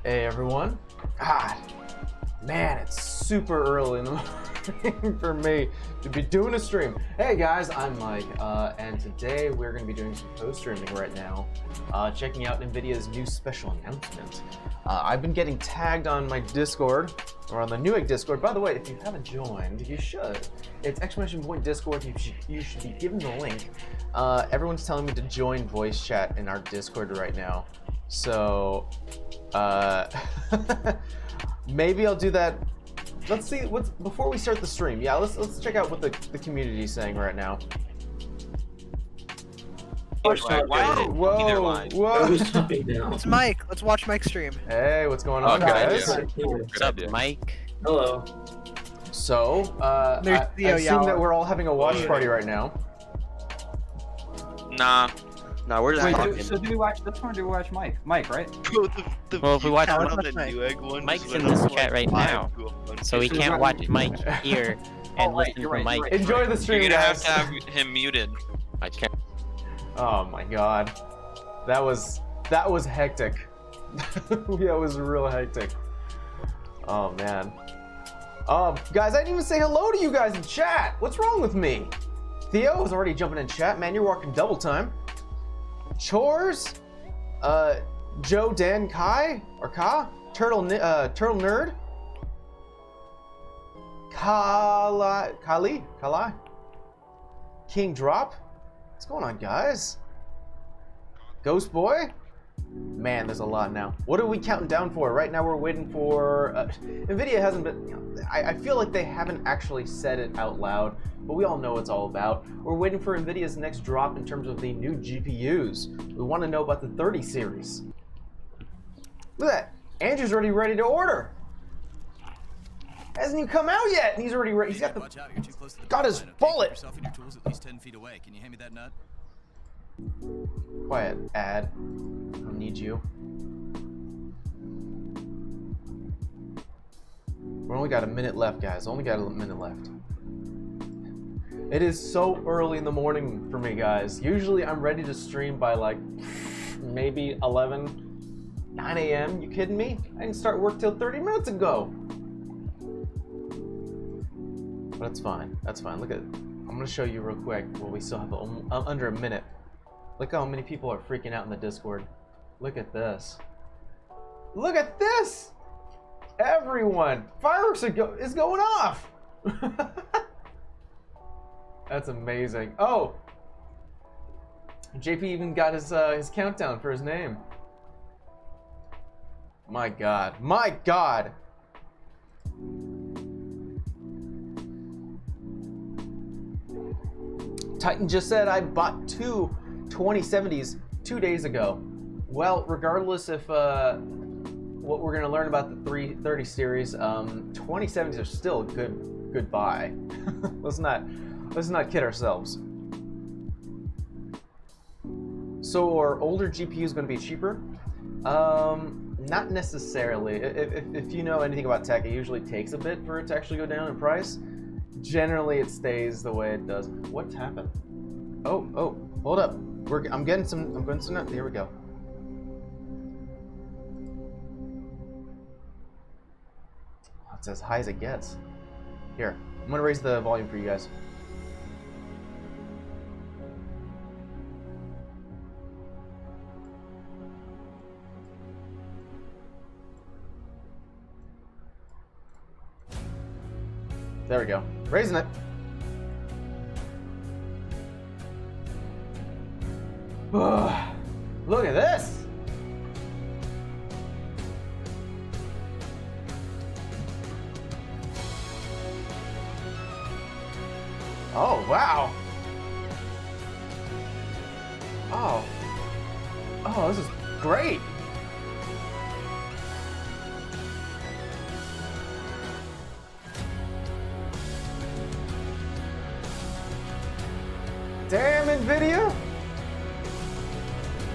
Hey everyone. God, man, it's super early in the morning for me to be doing a stream. Hey guys, I'm Mike, and today we're going to be doing some co-streaming right now, checking out NVIDIA's new special announcement. I've been getting tagged on my Discord, or on the Newegg Discord. By the way, if you haven't joined, you should. It's !Discord. You should be given the link. Everyone's telling me to join voice chat in our Discord right now. So, maybe I'll do that. Let's see what's before we start the stream. Yeah, let's check out what the community is saying right now. Whoa! It's Mike. Let's watch Mike stream. Hey, what's going on, guys? What's up, Mike? Hello. So, I assume that we're all having a watch party right now. Nah. No, we're just talking. So do we watch this one or do we watch Mike? Mike, right? Well, if we watch one of the Newegg ones, Mike's in this chat right now, so we can't watch Mike here and listen to Mike. Enjoy the stream, You're gonna guys. have to have him muted. I can't. Oh my god, that was hectic. That was real hectic. Oh man. Guys, I didn't even say hello to you guys in chat. What's wrong with me? Theo is already jumping in chat. Man, you're working double time. Chores, Joe, Dan, Kai, or Ka, Turtle Nerd, Kali, King Drop. What's going on, guys? Ghost Boy. Man, there's a lot now. What are we counting down for? Right now we're waiting for NVIDIA hasn't been, I feel like they haven't actually said it out loud, but we all know what it's all about. We're waiting for NVIDIA's next drop in terms of the new GPUs. We want to know about the 30 series. Look at that. Andrew's already ready to order. Hasn't even come out yet, and he's already ready. He's got the, got his bullet. Yourself and your tools at least 10 feet away. Can you hand me that nut? Quiet, ad. I don't need you. We only got a minute left, guys. Only got a minute left. It is so early in the morning for me, guys. Usually I'm ready to stream by like maybe 9 a.m. You kidding me? I didn't start work till 30 minutes ago. But that's fine. That's fine. Look at, I'm gonna show you real quick. Well, we still have under a minute. Look how many people are freaking out in the Discord. Look at this. Look at this! Everyone! Fireworks is going off! That's amazing. Oh! JP even got his countdown for his name. My god. My god! Titan just said I bought two 2070s 2 days ago. Well, regardless if what we're gonna learn about the 330 series, 2070s are still a good buy. let's not kid ourselves. So are older GPUs gonna be cheaper? Not necessarily. If you know anything about tech, it usually takes a bit for it to actually go down in price. generally it stays the way it does. What's happened? Oh, hold up. I'm getting some. Here we go. It's as high as it gets. Here, I'm gonna raise the volume for you guys. There we go. Raising it. Look at this. Oh, wow. Oh, this is great. Damn, NVIDIA!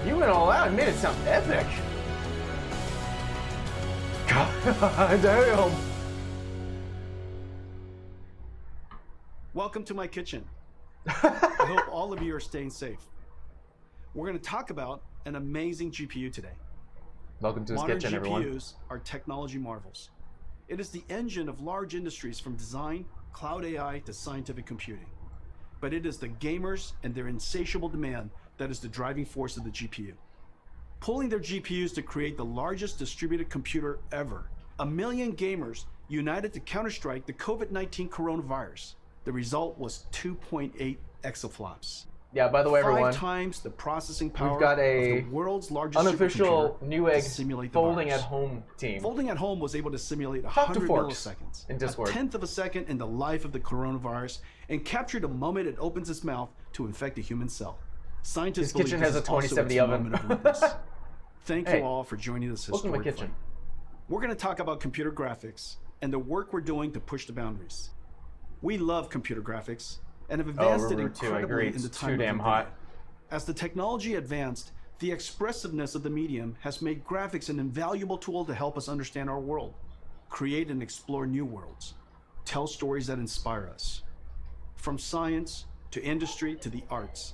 You went all out and made it sound epic. God damn. Welcome to my kitchen. I hope all of you are staying safe. We're going to talk about an amazing GPU today. Welcome to his kitchen, everyone. Modern GPUs are technology marvels. It is the engine of large industries from design, cloud AI to scientific computing. But it is the gamers and their insatiable demand that is the driving force of the GPU. Pulling their GPUs to create the largest distributed computer ever. 1 million gamers united to counterstrike the COVID-19 coronavirus. The result was 2.8 exaflops. Yeah, by the way, everyone, 5 times the processing power we've got of a the world's largest unofficial supercomputer Newegg folding at home team. Folding at home was able to simulate Talk to 100 Forks milliseconds, in Discord. a tenth of a second in the life of the coronavirus, and captured the moment it opens its mouth to infect a human cell. Scientists His kitchen has a 2070 oven. Thank Hey, you all for joining this welcome to my historic kitchen. fight. We're going to talk about computer graphics and the work we're doing to push the boundaries. We love computer graphics and have advanced it incredibly in the time too damn of hot. As the technology advanced, the expressiveness of the medium has made graphics an invaluable tool to help us understand our world, create and explore new worlds, tell stories that inspire us. From science to industry to the arts,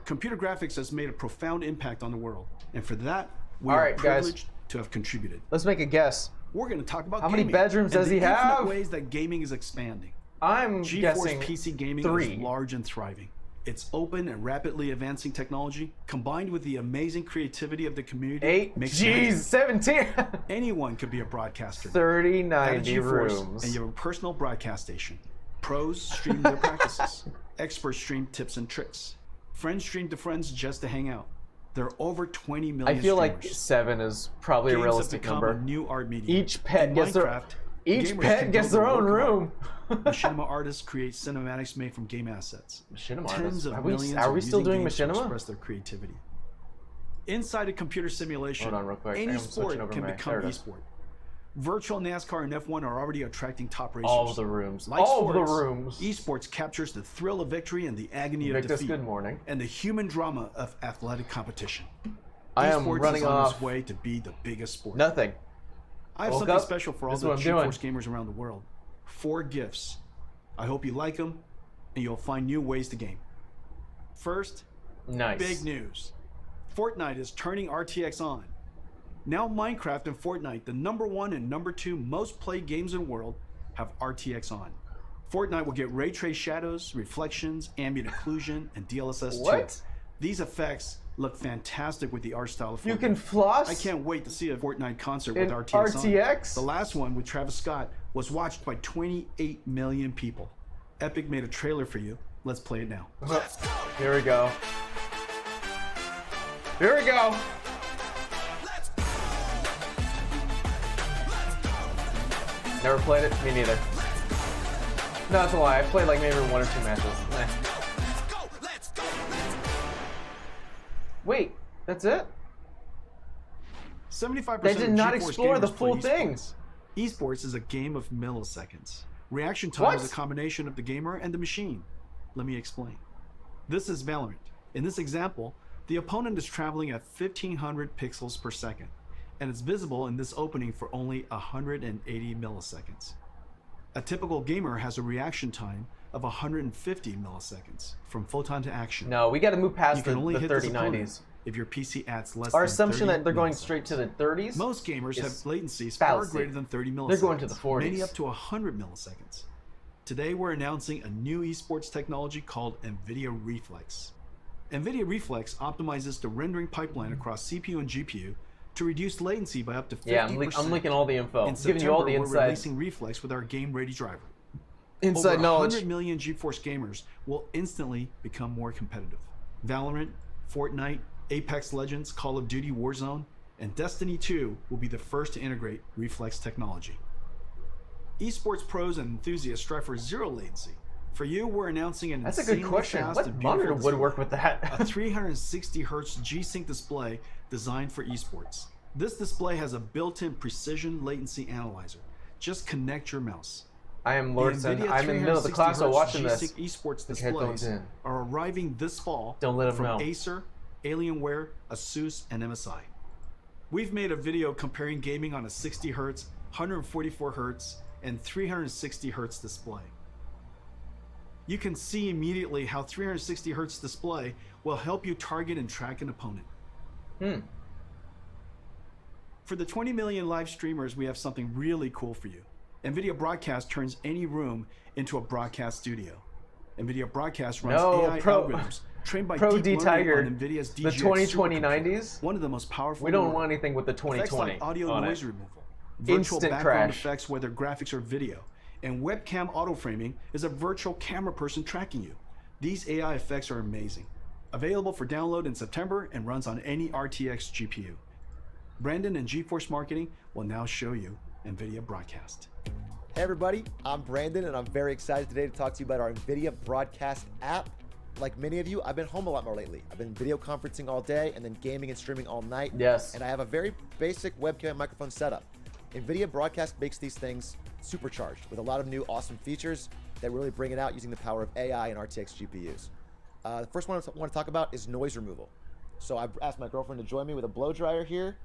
computer graphics has made a profound impact on the world, and for that, we are privileged to have contributed. Let's make a guess. We're going to talk about how many gaming bedrooms does he and the infinite have? ways that gaming is expanding. I'm GeForce guessing PC gaming 3. is large and thriving. Its open and rapidly advancing technology, combined with the amazing creativity of the community, 8, makes geez, 17. Anyone could be a broadcaster. 30, Add 90 a GeForce rooms. And you have a personal broadcast station. Pros stream their practices. Experts stream tips and tricks. Friends stream to friends just to hang out. There are over 20 million I feel streamers. like 7 is probably Games a realistic have become number. A new art medium. Each pet In gets their Minecraft, each gamers pet can gets build their a own work of room. art. Machinima artists create cinematics made from game assets. Machinima Tens artists. of Are millions we still using doing games to machinima? express their creativity. Inside a computer simulation, Hold on real quick. any I'm switching sport over can my- become there it is. esport. Virtual NASCAR and F1 are already attracting top racers. All of the rooms. Like all sports, of the rooms. Esports captures the thrill of victory and the agony Victus, of defeat. good morning. And the human drama of athletic competition. I am Esports running is on off its way to be the biggest sport. nothing. I have Woke something up, special for all this is the what I'm doing. GeForce gamers around the world. 4 gifts. I hope you like them, and you'll find new ways to game. First, Nice. big news. Fortnite is turning RTX on. Now Minecraft and Fortnite, the #1 and #2 most played games in the world, have RTX on. Fortnite will get ray trace shadows, reflections, ambient occlusion, and DLSS 2. What? These effects look fantastic with the art style of Fortnite. You can floss? I can't wait to see a Fortnite concert in with RTX on. RTX? The last one with Travis Scott was watched by 28 million people. Epic made a trailer for you. Let's play it now. Here we go. Here we go. Never played it? Me neither. No, that's a lie. I played like maybe 1 or 2 matches. Nah. Wait, that's it? 75% They did of not GeForce explore the gamers play full thing. Esports is a game of milliseconds. Reaction time What? is a combination of the gamer and the machine. Let me explain. This is Valorant. In this example, the opponent is traveling at 1500 pixels per second, and it's visible in this opening for only 180 milliseconds. A typical gamer has a reaction time of 150 milliseconds from photon to action. No, we got to move You past can the only hit this 3090s. opponent if your PC adds less Our than assumption 30 that they're going milliseconds. straight to the 30s. Most gamers have is latencies far fallacy. greater than 30 milliseconds. They're going to the 40s. Many up to 100 milliseconds. Today we're announcing a new esports technology called NVIDIA Reflex. NVIDIA Reflex optimizes the rendering pipeline across CPU and GPU to reduce latency by up to 50%. Yeah, I'm linking all the info. In Giving you all the September, we're inside releasing Reflex with our game-ready driver. inside Over knowledge. 100 million GeForce gamers will instantly become more competitive. Valorant, Fortnite, Apex Legends, Call of Duty Warzone, and Destiny 2 will be the first to integrate Reflex technology. Esports pros and enthusiasts strive for zero latency. For you, we're announcing an That's a good insanely question. fast What and monitor beautiful would work with that? a 360 Hz G-Sync display designed for esports. This display has a built-in precision latency analyzer. Just connect your mouse. I am The Lordson. NVIDIA I'm in the middle of the class while 360 watching Hz this. G-Sync esports With headphones displays in. are arriving this fall Don't let 'em from know. Acer, Alienware, ASUS, and MSI. We've made a video comparing gaming on a 60 Hz, 144 Hz, and 360 Hz display. You can see immediately how 360 Hz display will help you target and track an opponent. For the 20 million live streamers, we have something really cool for you. NVIDIA Broadcast turns any room into a broadcast studio. NVIDIA Broadcast runs AI algorithms trained by Pro deep D learning Tiger, on NVIDIA's the DGX 2020 supercomputer, 90s. one of the most powerful. We don't want anything with the Effects 2020 like audio on noise it. removal, virtual Instant background crash. effects, whether graphics or video, and webcam auto framing is a virtual camera person tracking you. These AI effects are amazing. Available for download in September and runs on any RTX GPU. Brandon and GeForce Marketing will now show you NVIDIA Broadcast. Hey everybody, I'm Brandon and I'm very excited today to talk to you about our NVIDIA Broadcast app. Like many of you, I've been home a lot more lately. I've been video conferencing all day and then gaming and streaming all night. Yes. And I have a very basic webcam and microphone setup. NVIDIA Broadcast makes these things supercharged with a lot of new awesome features that really bring it out using the power of AI and RTX GPUs. The first one I want to talk about is noise removal. So I've asked my girlfriend to join me with a blow dryer here.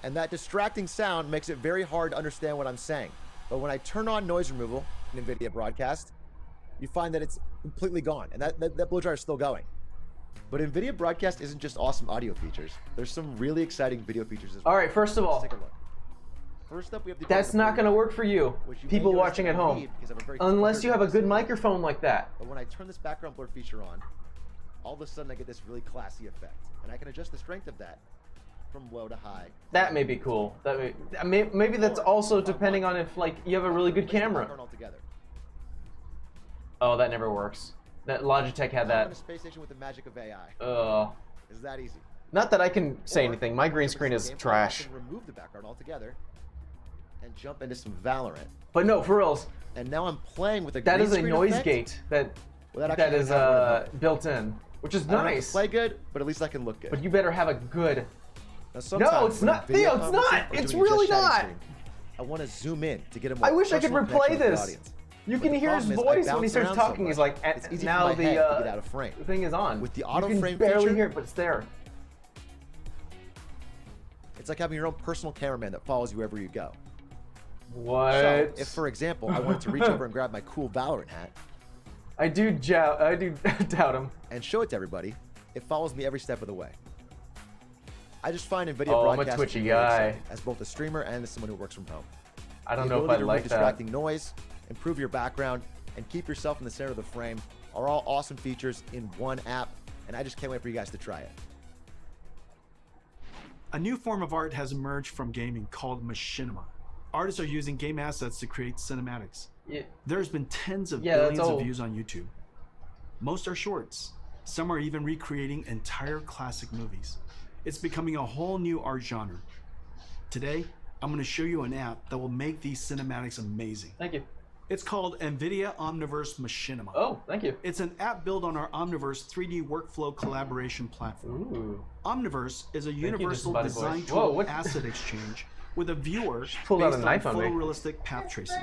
And that distracting sound makes it very hard to understand what I'm saying. But when I turn on noise removal in NVIDIA Broadcast, you find that it's completely gone, and that blow dryer is still going. But NVIDIA Broadcast isn't just awesome audio features. There's some really exciting video features as well. All right, first of all, Let's take a look. First up, we have the that's not going to work for you, which you may people notice watching that at I home, need because I have a very unless you have a good clear microphone like that. But when I turn this background blur feature on, all of a sudden I get this really classy effect, and I can adjust the strength of that from low to high. That may be cool. Maybe that's also depending on if like you have a really good camera. Altogether. Oh, that never works. That Logitech had I'm in that. a space station with the magic of AI. It's that easy. Not that I can say Or, anything. My green if it's screen a is gameplay, trash. I can remove the background altogether and jump into some Valorant. But no, for reals, And now I'm playing with a that green is a screen noise effect gate that without that actually is having to worry built in, which is I don't have to nice. play good, but at least I can look good. But you better have a good. Now, sometimes it's when I'm not, video Theo, it's not. conferencing or It's doing a really just chatting not. stream, I want to zoom in to get a more I wish I could personal replay connection with the this. audience. You But can the hear his problem is I voice when he bounce starts around so talking. He's much, like, it's easy now for my head to get out the of frame. thing is on. With the auto you can frame barely feature, hear it, but it's there. It's like having your own personal cameraman that follows you wherever you go. What? So, if for example, I wanted to reach over and grab my cool Valorant hat I do doubt him. and show it to everybody, it follows me every step of the way. I just find NVIDIA Oh, I'm a Broadcast twitchy to be really guy. exciting as both a streamer and as someone who works from home. I don't The know if I ability to like remove that. distracting noise, improve your background, and keep yourself in the center of the frame are all awesome features in one app, and I just can't wait for you guys to try it. A new form of art has emerged from gaming called machinima. Artists are using game assets to create cinematics. Yeah. There's been tens of Yeah, that's billions of old. views on YouTube. Most are shorts. Some are even recreating entire classic movies. It's becoming a whole new art genre. Today, I'm going to show you an app that will make these cinematics amazing. Thank you. It's called NVIDIA Omniverse Machinima. Oh, thank you. It's an app built on our Omniverse 3D workflow collaboration platform. Ooh. Omniverse is a you, universal Disembodied design Voice. Whoa, tool what? asset exchange with a viewer pulled out a based knife on on me. photorealistic path tracing.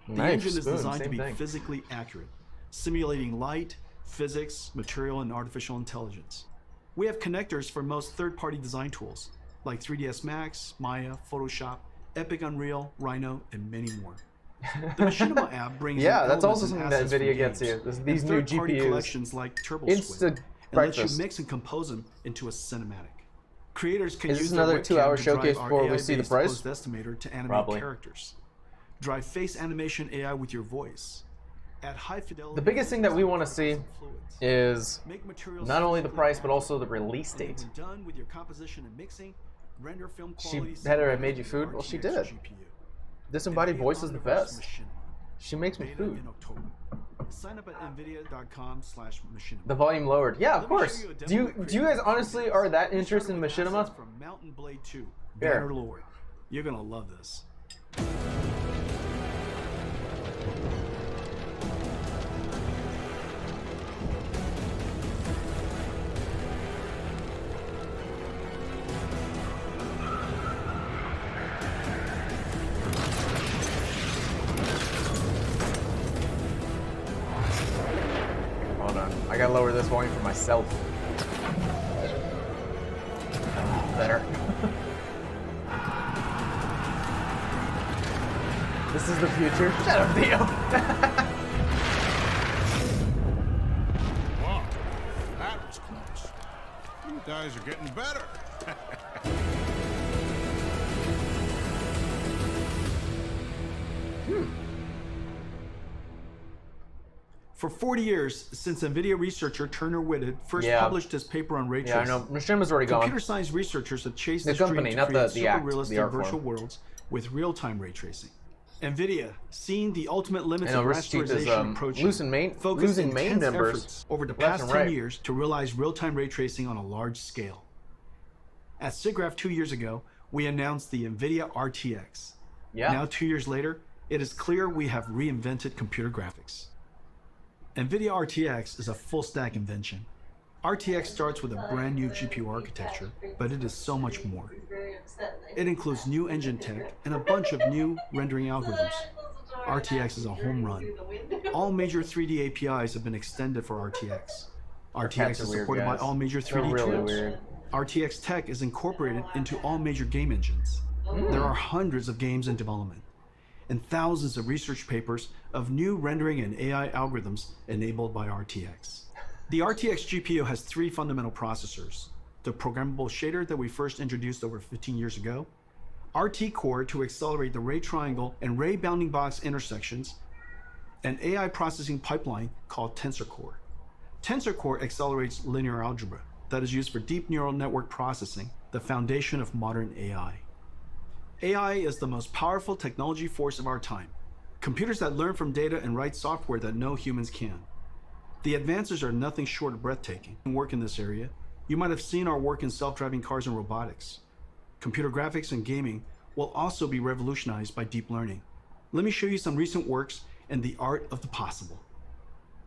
The Knife, engine is spoon, designed to same be thing. physically accurate, simulating light, physics, material, and artificial intelligence. We have connectors for most third-party design tools, like 3ds Max, Maya, Photoshop, Epic Unreal, Rhino, and many more. The Machinima app brings Yeah, in that's also elements and something that assets from NVIDIA gets games you. and These new third-party GPUs. collections like Turbo Insta Squid, and lets breakfast. you mix and compose them into a cinematic. Creators can Is this use their another webcam 2-hour to drive showcase our before we see the AI-based price? closed estimator to animate Probably. characters. Drive face animation AI with your voice. Add high fidelity. The biggest thing that we want to see and fluids. is Make materials not only the physically price, but accurate. also the release And then date. when done with your composition and mixing, render film She quality had her similar made you to food? the Well, she RTX did. GPU. Disembodied NVIDIA voice is the Omniverse best. Machinima. She makes me Beta food. in October. Sign up at nvidia.com/machinima. The volume lowered. Yeah, of Let me show course. you a demo Do you that do you guys created honestly are that We interested in started with Machinima? assets From Mountain Blade 2, Here. Bannerlord. You're gonna love this. Hold on. I gotta lower this volume for myself. Better. This is the future. Shut up, Theo. Wow, that was close. You guys are getting better. For 40 years, since NVIDIA researcher Turner Whitted first Yeah. published his paper on ray Yeah, I tracing, know. Machinima's already gone. computer science researchers have chased The this dream company, to not create the super act, the realistic art virtual form. worlds with real-time ray tracing. NVIDIA, seeing the ultimate limits I know of Rooster Teeth is rasterization approaching, losing focused main intense members efforts over the left past and 10 right. years to realize real-time ray tracing on a large scale. At SIGGRAPH 2 years ago, we announced the NVIDIA RTX. Yeah. Now, 2 years later, it is clear we have reinvented computer graphics. NVIDIA RTX is a full-stack invention. RTX starts with a brand new GPU architecture, but it is so much more. It includes new engine tech and a bunch of new rendering algorithms. RTX is a home run. All major 3D APIs have been extended for RTX. RTX is weird, supported by guys. all major They're 3D really tools. weird. RTX tech is incorporated into all major game engines. There are hundreds of games in development and thousands of research papers of new rendering and AI algorithms enabled by RTX. The RTX GPU has 3 fundamental processors: the programmable shader that we first introduced over 15 years ago, RT Core to accelerate the ray triangle and ray bounding box intersections, an AI processing pipeline called Tensor Core. Tensor Core accelerates linear algebra that is used for deep neural network processing, the foundation of modern AI. AI is the most powerful technology force of our time. Computers that learn from data and write software that no humans can. The advances are nothing short of breathtaking. In work in this area, you might have seen our work in self-driving cars and robotics. Computer graphics and gaming will also be revolutionized by deep learning. Let me show you some recent works and the art of the possible.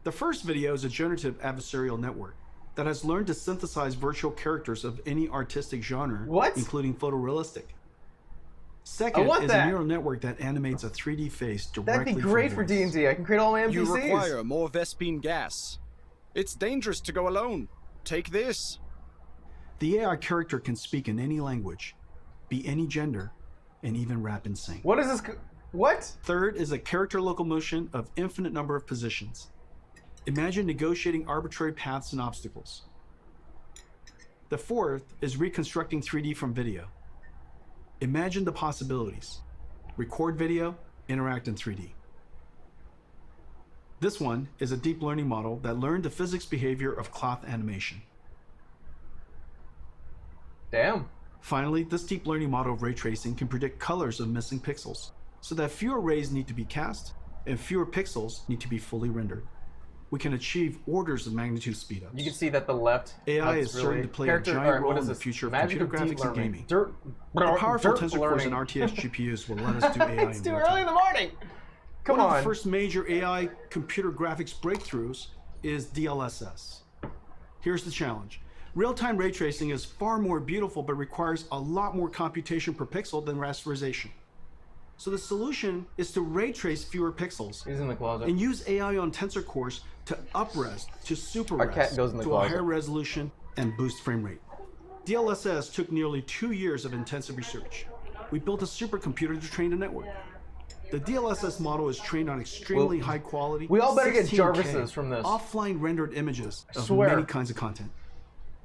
The first video is a generative adversarial network that has learned to synthesize virtual characters of any artistic genre, including photorealistic. Second is a neural network that animates a 3D face directly That'd be great from for voice. D&D. I can create all my NPCs. You require more Vespine gas. It's dangerous to go alone. Take this. The AI character can speak in any language, be any gender, and even rap and sing. What is this? What? Third is a character locomotion of infinite number of positions. Imagine negotiating arbitrary paths and obstacles. The fourth is reconstructing 3D from video. Imagine the possibilities. Record video, interact in 3D. This one is a deep learning model that learned the physics behavior of cloth animation. Damn. Finally, this deep learning model of ray tracing can predict colors of missing pixels, so that fewer rays need to be cast and fewer pixels need to be fully rendered. We can achieve orders of magnitude speed ups. You can see that the left AI is that's starting really to play a giant role in the future of computer graphics and gaming. The powerful tensor cores and RTX GPUs will let us do AI It's in too real early time. in the morning. Come One on. of the first major AI computer graphics breakthroughs is DLSS. Here's the challenge. Real-time ray tracing is far more beautiful but requires a lot more computation per pixel than rasterization. So the solution is to ray trace fewer pixels He's in the closet. and use AI on tensor cores to up-res to super-res Our cat goes in the to closet. a higher resolution and boost frame rate. DLSS took nearly 2 years of intensive research. We built a supercomputer to train the network. The DLSS model is trained on extremely high quality. We all better get 16K Jarvis's from this. offline rendered images of swear. many kinds of content.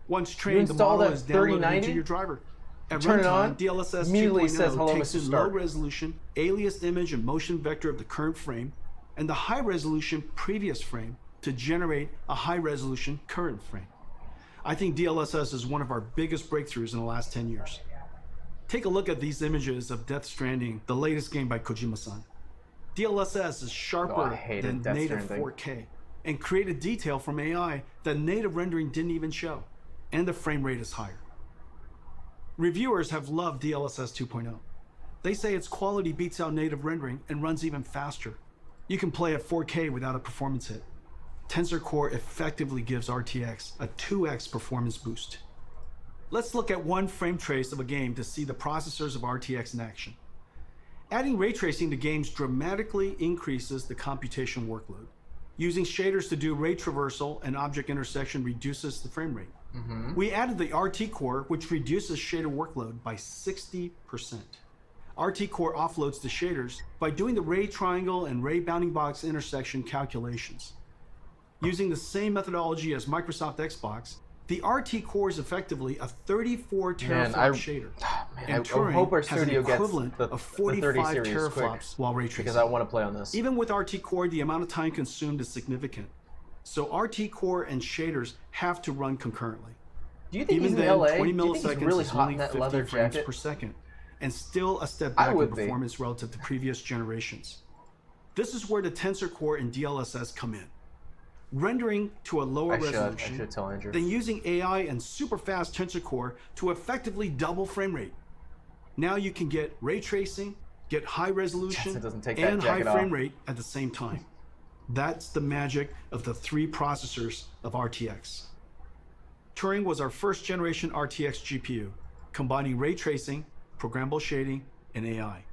Once trained, the install model that is downloaded 3090? into your driver. At Turn it runtime, on, DLSS immediately 2.0 says, "Hello, takes Mr. in Stark." low resolution, aliased image and motion vector of the current frame, and the high resolution previous frame to generate a high resolution current frame. I think DLSS is one of our biggest breakthroughs in the last 10 years. Take a look at these images of Death Stranding, the latest game by Kojima-san. DLSS is sharper than Death native Stranding. 4K and created detail from AI that native rendering didn't even show, and the frame rate is higher. Reviewers have loved DLSS 2.0. They say its quality beats out native rendering and runs even faster. You can play at 4K without a performance hit. Tensor Core effectively gives RTX a 2x performance boost. Let's look at one frame trace of a game to see the processors of RTX in action. Adding ray tracing to games dramatically increases the computation workload. Using shaders to do ray traversal and object intersection reduces the frame rate. We added the RT Core, which reduces shader workload by 60%. RT Core offloads the shaders by doing the ray triangle and ray bounding box intersection calculations. Using the same methodology as Microsoft Xbox, the RT Core is effectively a 34 teraflop shader. I hope our studio gets equivalent the of 45 30 series teraflops quick, while ray tracing. because I want to play on this. Even with RT Core, the amount of time consumed is significant. So RT Core and shaders have to run concurrently. Do you think Even he's in then, LA? 20 Do you think milliseconds he's really is hot only in that 50 leather frames jacket? per second, and still a step I back in would be. performance relative to previous generations. This is where the Tensor Core and DLSS come in. Rendering to a lower I resolution, should tell Andrew. then using AI and super fast Tensor Core to effectively double frame rate. Now you can get ray tracing, get high resolution, Yes, it doesn't take that and high jacket frame off. rate at the same time. That's the magic of the 3 processors of RTX. Turing was our first generation RTX GPU, combining ray tracing, programmable shading, and AI.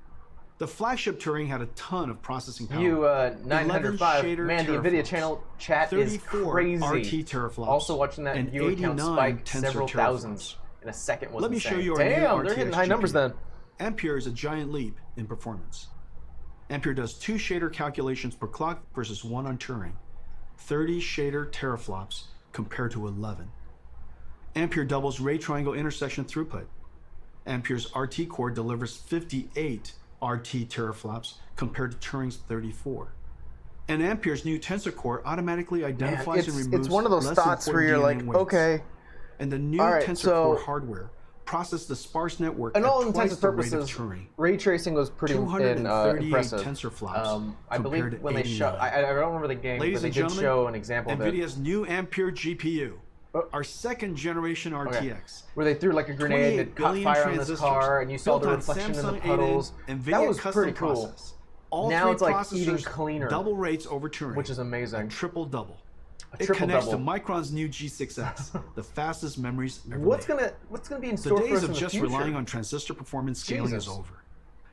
The flagship Turing had a ton of processing power. You 11 905, shader man, the NVIDIA teraflops, channel chat is 34 crazy. RT teraflops, Also watching that and viewer count 89 spike tensor several teraflops. thousands in a second was Let me insane. show you our new Damn, they're RTX hitting high numbers GPU. then. Ampere is a giant leap in performance. Ampere does 2 shader calculations per clock versus 1 on Turing. 30 shader teraflops compared to 11. Ampere doubles ray triangle intersection throughput. Ampere's RT Core delivers 58 RT teraflops compared to Turing's 34. And Ampere's new Tensor Core automatically identifies and removes it's one of those less thoughts where important you're like, DNA weights. okay. And the new All right, Tensor so- Core hardware process the sparse network And at all intents twice and the rate of purposes, Turing. ray tracing was pretty 238 impressive. tensor flops I believe compared to when they show, 89. I don't remember the game, Ladies but they and did gentlemen, show an example of it. NVIDIA's new Ampere GPU, our second generation RTX. Where they threw like a grenade 28 that caught billion fire on this transistors car, and you saw built the on reflection in the Samsung puddles. 8 That NVIDIA was custom pretty cool. process. All Now 3 it's like processors eating cleaner, double rates over Turing, which is amazing. a triple double. A It triple connects double. to Micron's new G6X, the fastest memories ever What's made. gonna be in The store for days us of in the just future? relying on transistor performance scaling Jesus. is over.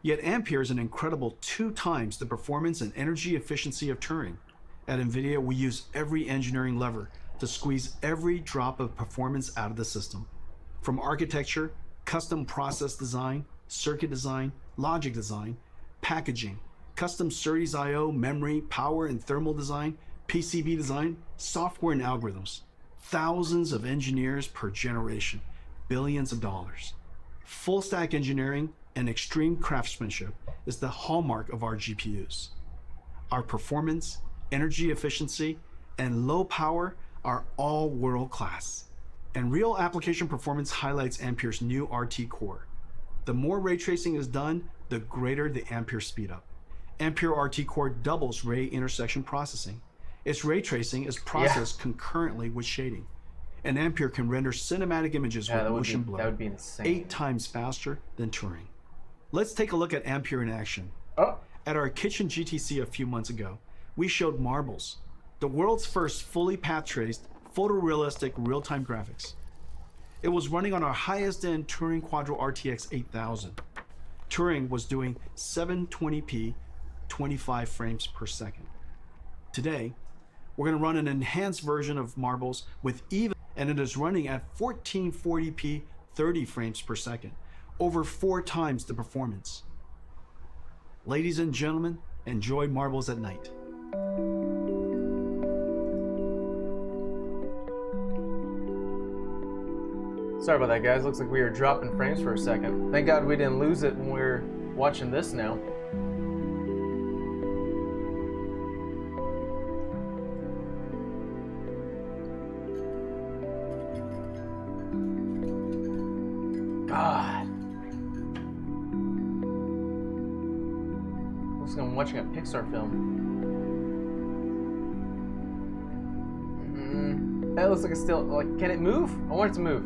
Yet Ampere is an incredible 2 times the performance and energy efficiency of Turing. At NVIDIA, we use every engineering lever to squeeze every drop of performance out of the system. From architecture, custom process design, circuit design, logic design, packaging, custom SerDes I/O, memory, power and thermal design, PCB design, software and algorithms. Thousands of engineers per generation, billions of dollars. Full stack engineering and extreme craftsmanship is the hallmark of our GPUs. Our performance, energy efficiency, and low power are all world class. And real application performance highlights Ampere's new RT Core. The more ray tracing is done, the greater the Ampere speedup. Ampere RT Core doubles ray intersection processing. Its ray tracing is processed concurrently with shading. And Ampere can render cinematic images with motion blur, that would be insane. 8 times faster than Turing. Let's take a look at Ampere in action. Oh. At our kitchen GTC a few months ago, we showed Marbles, the world's first fully path-traced, photorealistic real-time graphics. It was running on our highest-end Turing Quadro RTX 8000. Turing was doing 720p, 25 frames per second. Today, we're going to run an enhanced version of Marbles with even, and it is running at 1440p, 30 frames per second, over 4 times the performance. Ladies and gentlemen, enjoy Marbles at Night. Sorry about that, guys. Looks like we were dropping frames for a second. Thank God we didn't lose it when we were watching this now. God. Looks like I'm watching a Pixar film. That looks like it's still, like, can it move? I want it to move.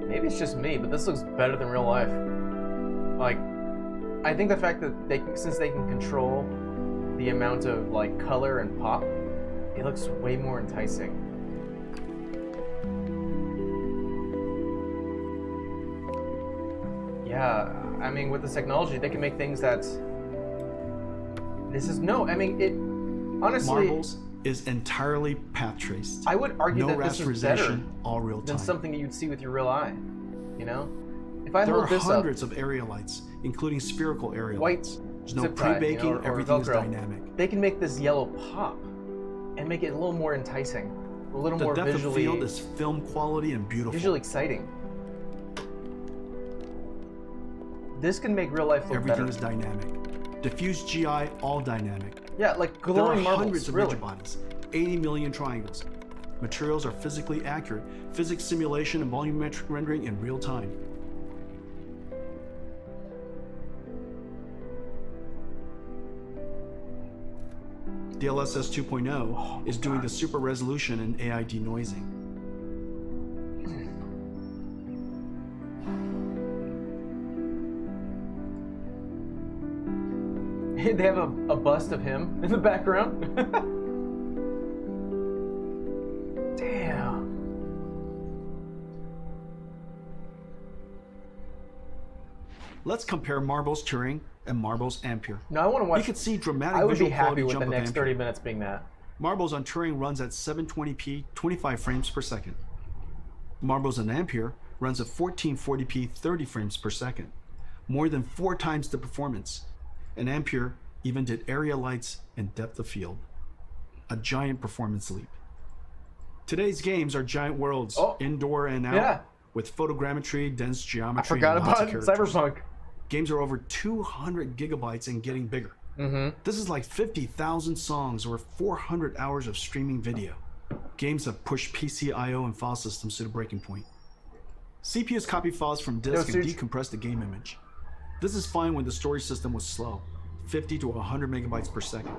Maybe it's just me, but this looks better than real life. Like, I think the fact that since they can control the amount of like color and pop, it looks way more enticing. Yeah, I mean, with this technology, they can make things that I mean, it honestly. Marbles is entirely path traced. I would argue no that this is better rasterization, all real than time. something that you'd see with your real eye. You know, if I There are hold this hundreds up, of area lights, including spherical area white lights. There's no zip tie, pre-baking, you know, or everything is Velcro, dynamic. they can make this yellow pop and make it a little more enticing, a little The more depth of field visually, is film quality and beautiful. visually exciting. This can make real life look Everything better. is dynamic. Diffuse GI, all dynamic. Yeah, like There are glowing marbles. hundreds of Really. rigid bodies, 80 million triangles. Materials are physically accurate. Physics simulation and volumetric rendering in real time. DLSS 2.0 is doing the super resolution and AI denoising. They have a bust of him in the background. Damn. Let's compare Marbles Turing and Marbles Ampere. No, I want to watch. You can see dramatic I would be visual happy quality with jump the of next Ampere. 30 minutes being that. Marbles on Turing runs at 720p, 25 frames per second. Marbles on Ampere runs at 1440p, 30 frames per second. More than 4 times the performance. And Ampere even did area lights and depth of field. A giant performance leap. Today's games are giant worlds, indoor and out, Yeah. with photogrammetry, dense I geometry, forgot and lots about of characters. Cyberpunk. Games are over 200 gigabytes and getting bigger. This is like 50,000 songs or 400 hours of streaming video. Games have pushed PC I/O and file systems to the breaking point. CPUs copy files from disk and decompress the game image. This is fine when the storage system was slow, 50 to 100 megabytes per second.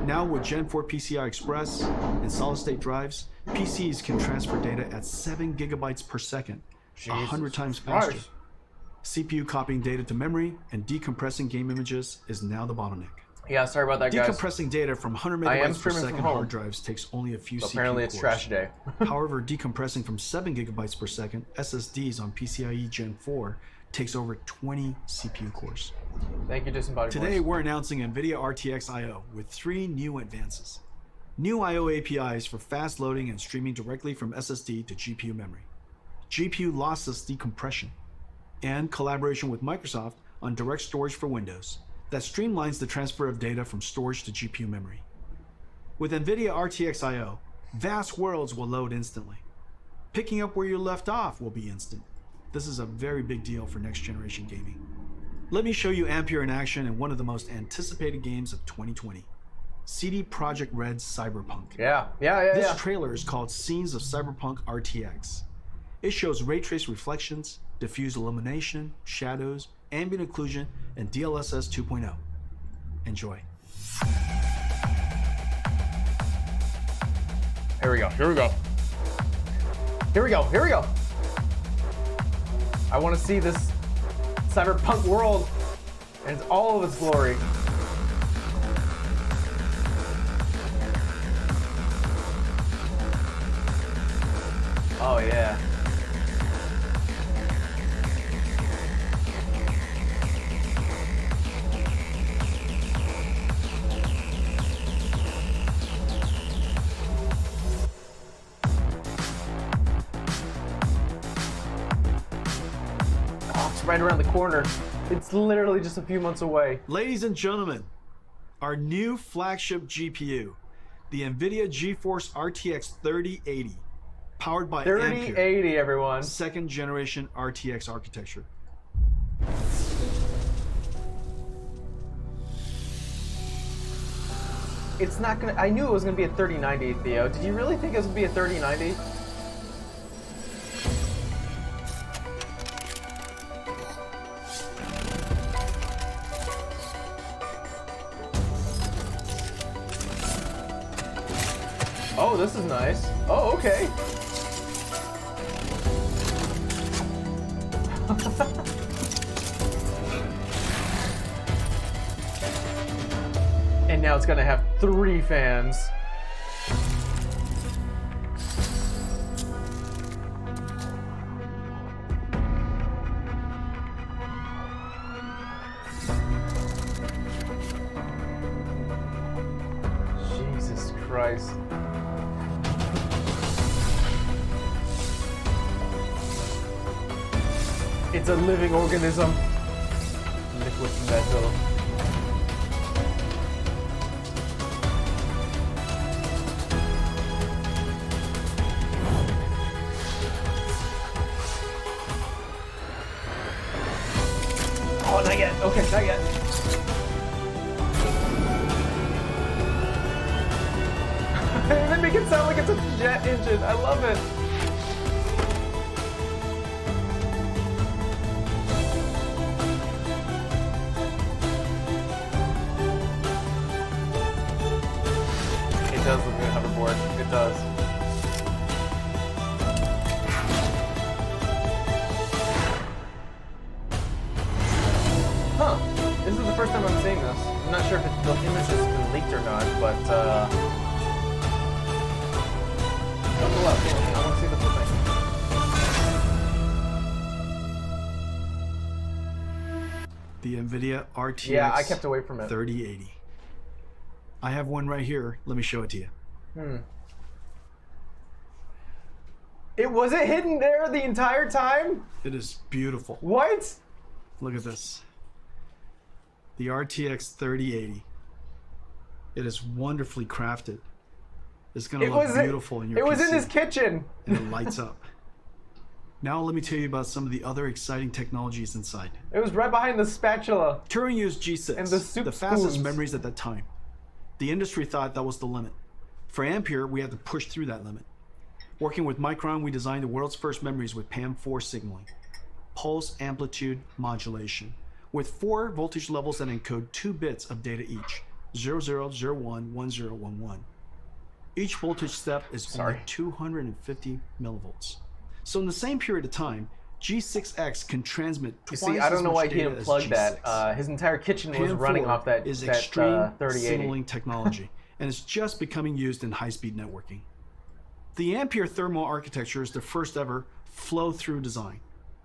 Now with Gen 4 PCI Express and solid-state drives, PCs can transfer data at 7 gigabytes per second, 100 times faster. Christ. CPU copying data to memory and decompressing game images is now the bottleneck. Yeah, sorry about that, guys. Decompressing data from 100 I am megabytes per streaming from second home. hard drives takes only a few So CPU apparently it's cores. trash day. However, decompressing from 7 gigabytes per second SSDs on PCIe Gen 4 takes over 20 CPU cores. Thank you, Disembodied Today, Voice. we're announcing NVIDIA RTX I/O with 3 new advances. New I/O APIs for fast loading and streaming directly from SSD to GPU memory. GPU lossless decompression. And collaboration with Microsoft on direct storage for Windows that streamlines the transfer of data from storage to GPU memory. With NVIDIA RTX I/O, vast worlds will load instantly. Picking up where you left off will be instant. This is a very big deal for next generation gaming. Let me show you Ampere in action in one of the most anticipated games of 2020, CD Projekt Red's Cyberpunk. This trailer is called Scenes of Cyberpunk RTX. It shows ray trace reflections, diffuse illumination, shadows, ambient occlusion, and DLSS 2.0. Enjoy. Here we go. Here we go. Here we go. Here we go. I want to see this cyberpunk world in all of its glory. Oh yeah. right around the corner. It's literally just a few months away. Ladies and gentlemen, our new flagship GPU, the NVIDIA GeForce RTX 3080, powered by 3080, everyone. second generation RTX architecture. It's not gonna, I knew it was gonna be a 3090, Theo. Did you really think it was gonna be a 3090? Oh, this is nice. Oh, okay. And now it's gonna have 3 fans. Jesus Christ. It's a living organism. Liquid metal. Oh, not yet. Okay, not yet. They make it sound like it's a jet engine. I love it. It does look like a hoverboard. It does. Huh. This is the first time I'm seeing this. I'm not sure if the image has been leaked or not, but buckle up. I want to see the full thing. The NVIDIA RTX Yeah, I kept away from it. 3080. I have one right here. Let me show it to you. It wasn't hidden there the entire time? It is beautiful. What? Look at this. The RTX 3080. It is wonderfully crafted. It's going to look beautiful in your It was PC, in his kitchen. and it lights up. Now let me tell you about some of the other exciting technologies inside. It was right behind the spatula. Turing used G6, And the soup fastest spoons. memories at that time. The industry thought that was the limit. For Ampere, we had to push through that limit. Working with Micron, we designed the world's first memories with PAM4 signaling, pulse amplitude modulation, with 4 voltage levels that encode 2 bits of data each, 0001, 1011. Each voltage step is only 250 millivolts. So in the same period of time, G6X can transmit twice You see, I don't as know much why he data didn't as plug G6. that. His entire kitchen was running off that, is that extreme 3080. signaling technology, and it's just becoming used in high-speed networking. The Ampere thermal architecture is the first ever flow-through design,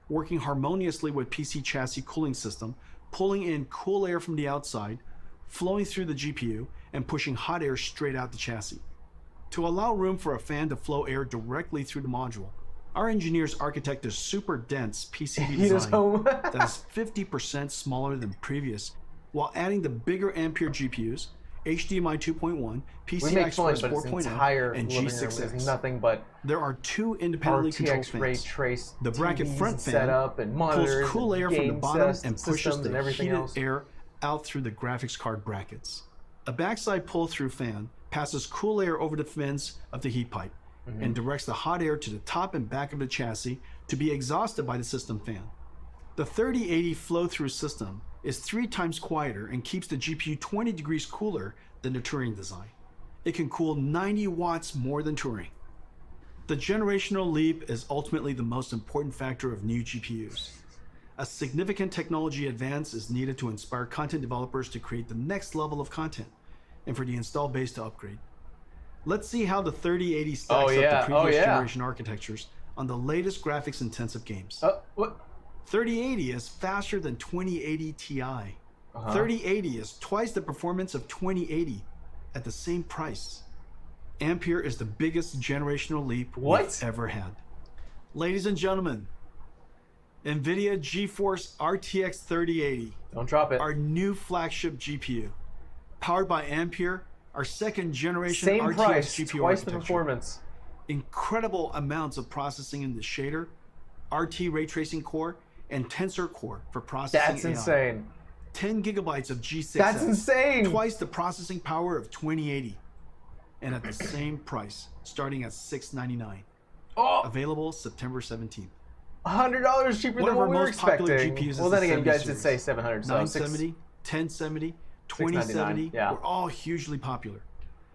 working harmoniously with PC chassis cooling system, pulling in cool air from the outside, flowing through the GPU, and pushing hot air straight out the chassis. To allow room for a fan to flow air directly through the module, our engineers architect a super dense PCB design that is 50% smaller than previous, while adding the bigger Ampere GPUs, HDMI 2.1, PCI Express 4.0, and G6X. Nothing but there are 2 independently controlled ray fans. trace The bracket TVs front fan set up and monitors pulls cool air from the game bottom and pushes systems the and everything heated else. air out through the graphics card brackets. A backside pull-through fan passes cool air over the fins of the heat pipe and directs the hot air to the top and back of the chassis to be exhausted by the system fan. The 3080 flow-through system is 3 times quieter and keeps the GPU 20 degrees cooler than the Turing design. It can cool 90 watts more than Turing. The generational leap is ultimately the most important factor of new GPUs. A significant technology advance is needed to inspire content developers to create the next level of content and for the install base to upgrade. Let's see how the 3080 stacks up the previous generation architectures on the latest graphics intensive games. 3080 is faster than 2080 Ti. 3080 is twice the performance of 2080 at the same price. Ampere is the biggest generational leap we've ever had. Ladies and gentlemen, NVIDIA GeForce RTX 3080. Don't drop it. Our new flagship GPU. Powered by Ampere, our second generation Same RTX price, GPU twice the architecture. performance. Incredible amounts of processing in the shader, RT ray tracing core, and tensor core for processing. That's AI. insane. 10 gigabytes of G6. That's insane. Twice the processing power of 2080. And at the same price, starting at $699. Oh, Available September 17th. $100 cheaper One than of what our we were most popular expecting. GPUs Well, is then the again, you guys 70 did say 700. So 970, 1070, 2070 yeah. were all hugely popular.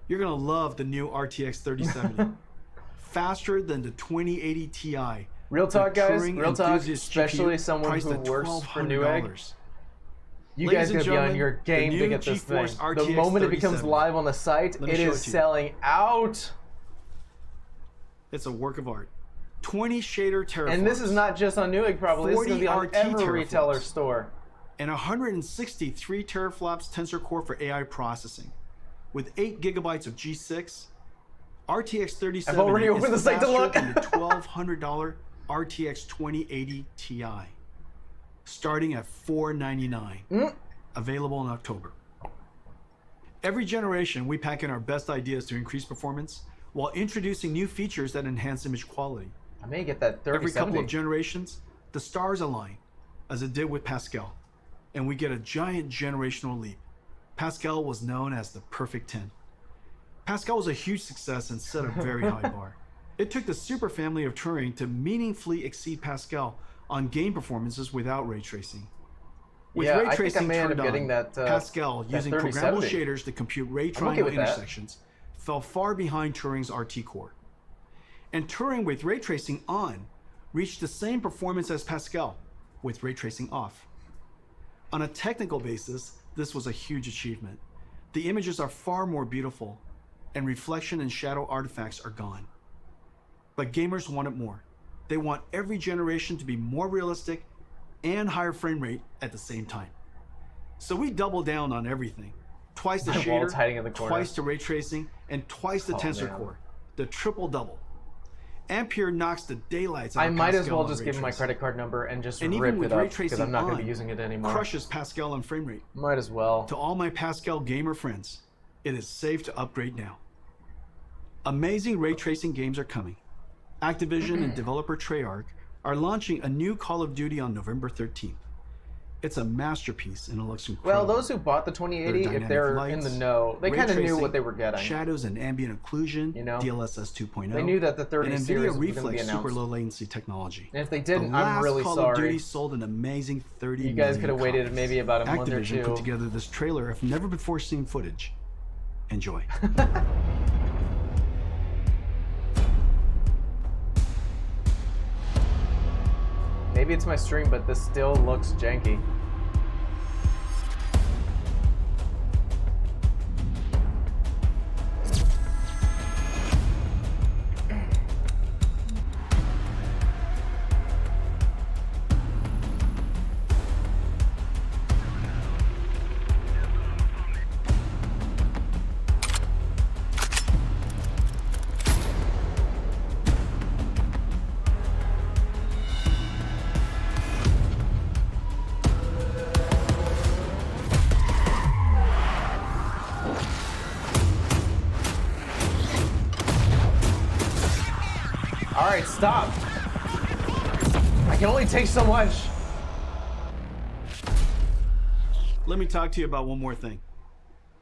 You're going to love the new RTX 3070. Faster than the 2080 Ti. Real talk, the guys. Turing Real talk. enthusiast Especially GPU someone priced who at works for Newegg. $1,200. You Ladies guys and gotta be on gentlemen, your game the to new get this thing. GeForce The RTX moment it becomes 3070. live on the site, Let me it show is it to you. selling out. It's a work of art. 20 shader teraflops. And this is not just on Newegg, probably. This is gonna be on 40 every teraflops. retailer store. And 163 teraflops tensor core for AI processing. With 8 gigabytes of G6, RTX 3070 I've already opened the is site to faster look. than the $1,200 RTX 2080 Ti, starting at $499. Available in October. Every generation, we pack in our best ideas to increase performance while introducing new features that enhance image quality. I may get that 3070. Every couple of generations, the stars align, as it did with Pascal, and we get a giant generational leap. Pascal was known as the perfect 10. Pascal was a huge success and set a very high bar. It took the super family of Turing to meaningfully exceed Pascal on game performances without ray tracing. With Yeah, ray I think I tracing may end turned up getting on, that, Pascal, that using 3070. programmable shaders to compute ray okay triangle with that. intersections, fell far behind Turing's RT core. And Turing with ray tracing on reached the same performance as Pascal with ray tracing off. On a technical basis, this was a huge achievement. The images are far more beautiful, and reflection and shadow artifacts are gone. But gamers want it more. They want every generation to be more realistic and higher frame rate at the same time. So we double down on everything. Twice the My wall's shader, hiding in the corner. twice the ray tracing, and twice the tensor man. core. The triple double. Ampere knocks the daylights out I of might as Pascal well on just ray give him my tracing. credit card number and just And rip even it with up ray because tracing I'm not going to on, be using it anymore. crushes Pascal on frame rate. Might as well. To all my Pascal gamer friends, it is safe to upgrade now. Amazing ray tracing games are coming. Activision and developer Treyarch are launching a new Call of Duty on November 13th. It's a masterpiece and it looks Well, incredible. those who bought the 2080, Their if they're dynamic in the lights, know, they ray kind of knew tracing, what they were getting. Shadows and ambient occlusion, You know? DLSS 2.0. They knew that the 30 and series NVIDIA was going to be Reflex announced. super low latency technology. And if they The didn't, last I'm really Call of sorry. Duty sold an amazing 30 You guys million could have waited copies. maybe about a month or Activision two. put together this trailer of never before seen footage. Enjoy. Maybe it's my stream, but this still looks janky. All right, stop. I can only take so much. Let me talk to you about one more thing.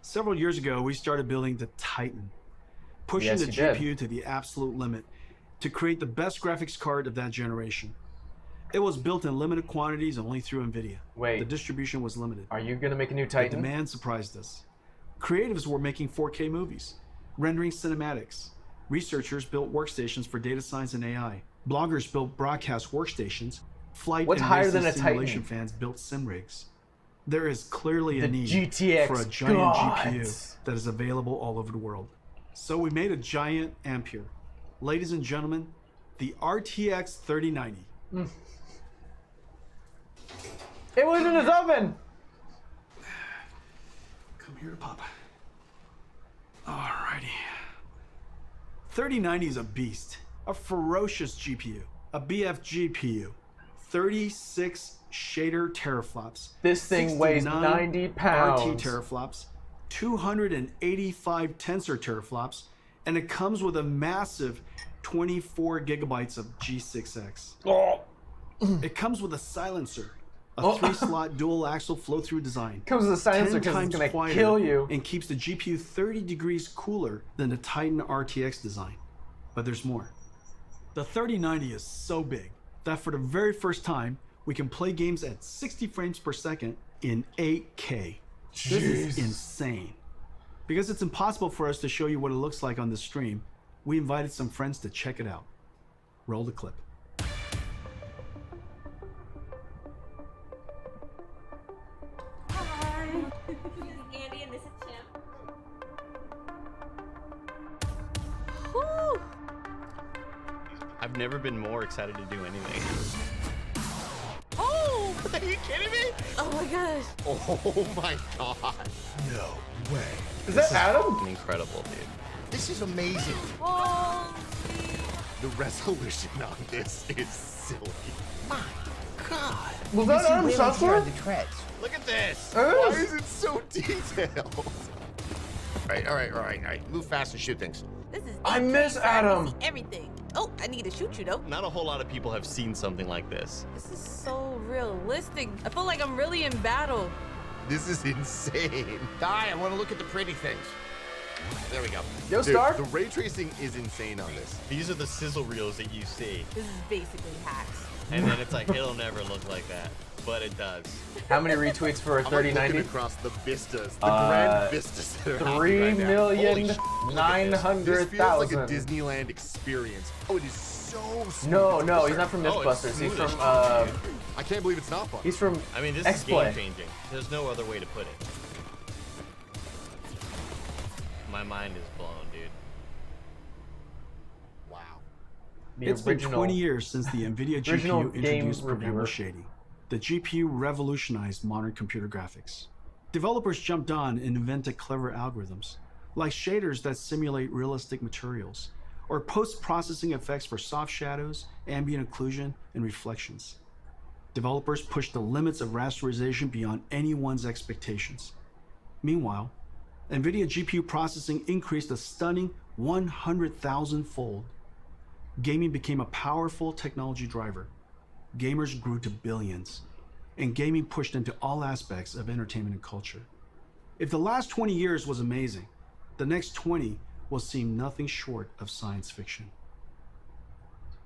Several years ago, we started building the Titan, pushing Yes, the you did. GPU to the absolute limit to create the best graphics card of that generation. It was built in limited quantities only through NVIDIA. Wait. The distribution was limited. Are you gonna make a new The Titan? demand surprised us. Creatives were making 4K movies, rendering cinematics. Researchers built workstations for data science and AI. Bloggers built broadcast workstations. Flight What's and higher racing than a simulation Titan? fans built sim rigs. There is clearly a The need GTX for a giant gods. GPU that is available all over the world. So we made a giant Ampere. Ladies and gentlemen, the RTX 3090. It was in his oven. Come here to Papa. Alrighty. 3090 is a beast, a ferocious GPU, a BF GPU, 36 shader teraflops. This thing weighs 69 90 pounds. RT teraflops, 285 tensor teraflops, and it comes with a massive 24 gigabytes of G6X. Oh. It comes with a silencer, a Oh. 3-slot dual axle flow-through design. Comes with a silencer 10 because times it's gonna quieter kill you. and keeps the GPU 30 degrees cooler than the Titan RTX design. But there's more. The 3090 is so big that for the very first time, we can play games at 60 frames per second in 8K. This is insane. Because it's impossible for us to show you what it looks like on the stream, we invited some friends to check it out. Roll the clip. Hi. This is Andy and this is Tim. Woo! I've never been more excited to do anything. Oh! Are you kidding me? Oh my gosh. Oh my god. No way. Is that Adam? Incredible, dude. This is amazing. Oh, The resolution on this is silly. My god. Was that Adam software? Look at this. It Why is. is it so detailed? All right. Move fast and shoot things. this is I miss 8K, so Adam. can see everything. Oh, I need to shoot you though. Not a whole lot of people have seen something like this. This is so realistic. I feel like I'm really in battle. This is insane. Die, I want to look at the pretty things. There we go. Yo, Dude, Star. the ray tracing is insane on this. These are the sizzle reels that you see. This is basically hacks. And then it's like, it'll never look like that. But it does. How many retweets for a I'm like looking 3090? across the vistas, the grand vistas that are happening right now. 3,900,000. This feels like a Disneyland experience. Oh, it is so smooth. No, he's not from Oh, it's Mythbusters. He's smooth from as I can't believe it's not fun. he's from I mean, this X-Play. is game changing. There's no other way to put it. My mind is blown, dude. Wow. the It's been original 20 years since the NVIDIA original GPU game introduced reviewer. programmable shading. The GPU revolutionized modern computer graphics. Developers jumped on and invented clever algorithms, like shaders that simulate realistic materials, or post-processing effects for soft shadows, ambient occlusion, and reflections. Developers pushed the limits of rasterization beyond anyone's expectations. Meanwhile, NVIDIA GPU processing increased a stunning 100,000-fold. Gaming became a powerful technology driver. Gamers grew to billions, and gaming pushed into all aspects of entertainment and culture. If the last 20 years was amazing, the next 20 will seem nothing short of science fiction.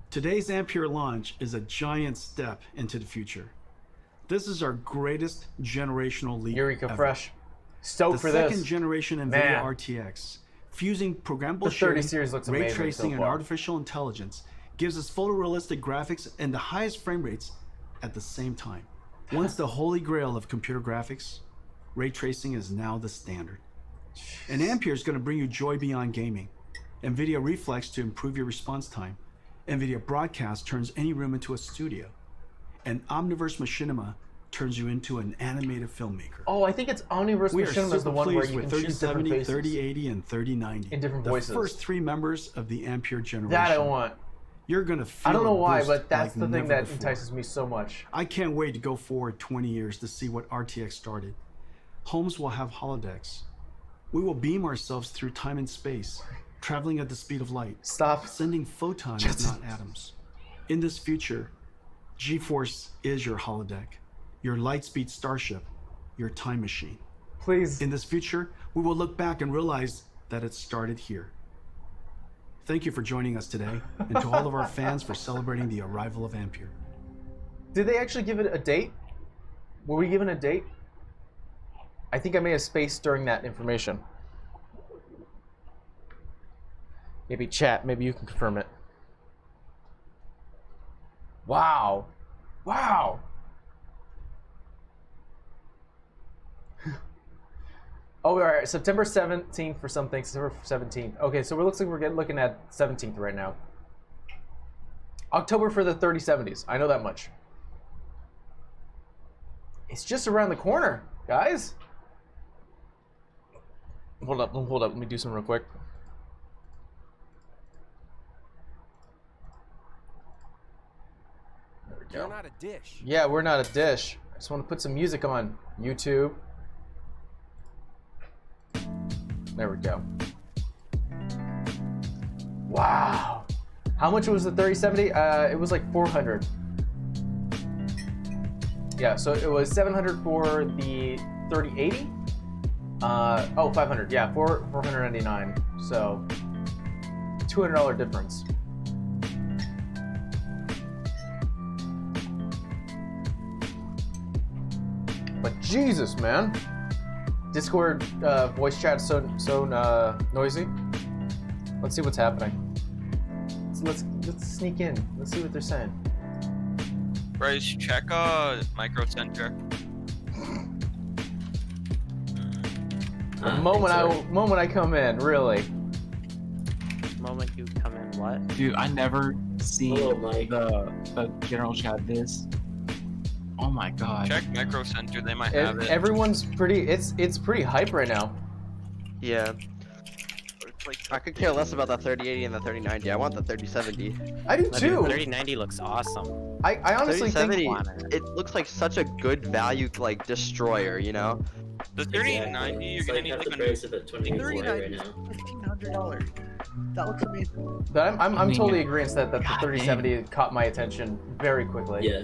Today's Ampere launch is a giant step into the future. This is our greatest generational leap Eureka ever. Fresh. Stoked The for second this. generation NVIDIA Man. RTX, fusing programmable The 30 shading, series looks ray amazing tracing, so and far. artificial intelligence, gives us photorealistic graphics and the highest frame rates at the same time. Once the holy grail of computer graphics, ray tracing is now the standard. And Ampere is going to bring you joy beyond gaming. NVIDIA Reflex to improve your response time. NVIDIA Broadcast turns any room into a studio. And Omniverse Machinima turns you into an animated filmmaker. Oh, I think it's Omniverse We are Machinima is super the one where pleased you with can choose different 3070, faces. 3080, and 3090. In different the voices. first three members of the Ampere generation. That I want. You're gonna feel I don't know a why, boost but that's like the thing never that before. entices me so much. I can't wait to go forward 20 years to see what RTX started. Homes will have holodecks. We will beam ourselves through time and space, traveling at the speed of light. Stop. Sending photons, not atoms. In this future, GeForce is your holodeck, your lightspeed starship, your time machine. Please. In this future, we will look back and realize that it started here. Thank you for joining us today, and to all of our fans for celebrating the arrival of Ampere. Did they actually give it a date? Were we given a date? I think I may have spaced during that information. Maybe chat, maybe you can confirm it. Wow. Wow. Oh, all right. September 17th for something. September 17th. Okay, so it looks like we're looking at 17th right now. October for the 3070s. I know that much. It's just around the corner, guys. Hold up. Let me do something real quick. There we You're not a dish. Yeah, we're not a dish. I just want to put some music on YouTube. There we go. Wow. How much was the 3070? It was like 400. Yeah, so it was 700 for the 3080. Oh, 500. Yeah, 499. So $200 difference. But Jesus, man. Discord voice chat is so noisy. Let's see what's happening. Let's sneak in. Let's see what they're saying. Bryce, check Micro Center. The moment I come in, really. The moment you come in, what? Dude, I never see the general chat this. Oh my god. Check Micro Center, they might have it. Everyone's pretty. It's pretty hype right now. Yeah. I could care less about the 3080 and the 3090. I want the 3070. I do too. 3090 looks awesome. I honestly think it looks like such a good value like destroyer, you know. The 3090, you're gonna need like a $3090 is $1,500. That looks amazing. But I'm totally agreeing that the 3070 caught my attention very quickly. Yeah,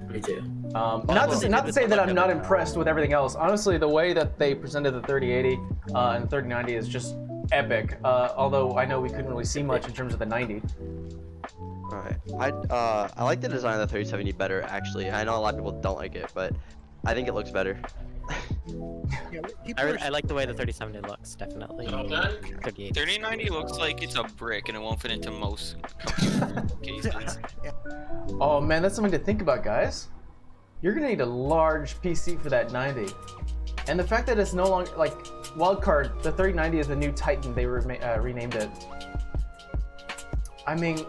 me too. Not to say that I'm not impressed with everything else. Honestly, the way that they presented the 3080 and the 3090 is just epic. Although I know we couldn't really see much in terms of the 90. Alright, I like the design of the 3070 better actually. I know a lot of people don't like it, but I think it looks better. I like the way the 3070 looks, definitely. 3090 looks like it's a brick and it won't fit into most cases. Oh man, that's something to think about, guys. You're gonna need a large PC for that 90. And the fact that it's no longer, like, wildcard, the 3090 is the new Titan, they renamed it. I mean,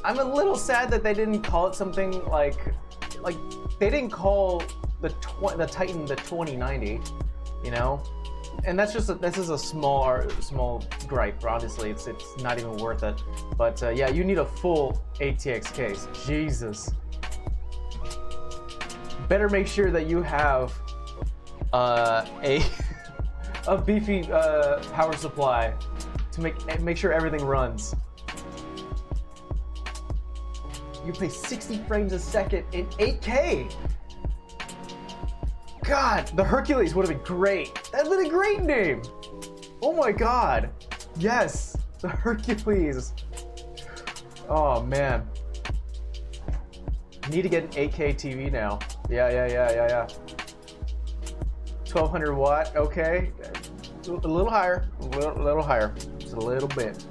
I'm a little sad that they didn't call it something like they didn't call the Titan the 2090, you know? And that's just this is a small gripe. Honestly, it's not even worth it. But yeah, you need a full ATX case. Jesus. Better make sure that you have a beefy power supply to make sure everything runs. You play 60 frames a second in 8K. God, the Hercules would have been great. That'd been a great name. Oh my God. Yes, the Hercules. Oh man. Need to get an 8K TV now. Yeah. 1200 watt, okay. A little higher, a little higher. Just a little bit.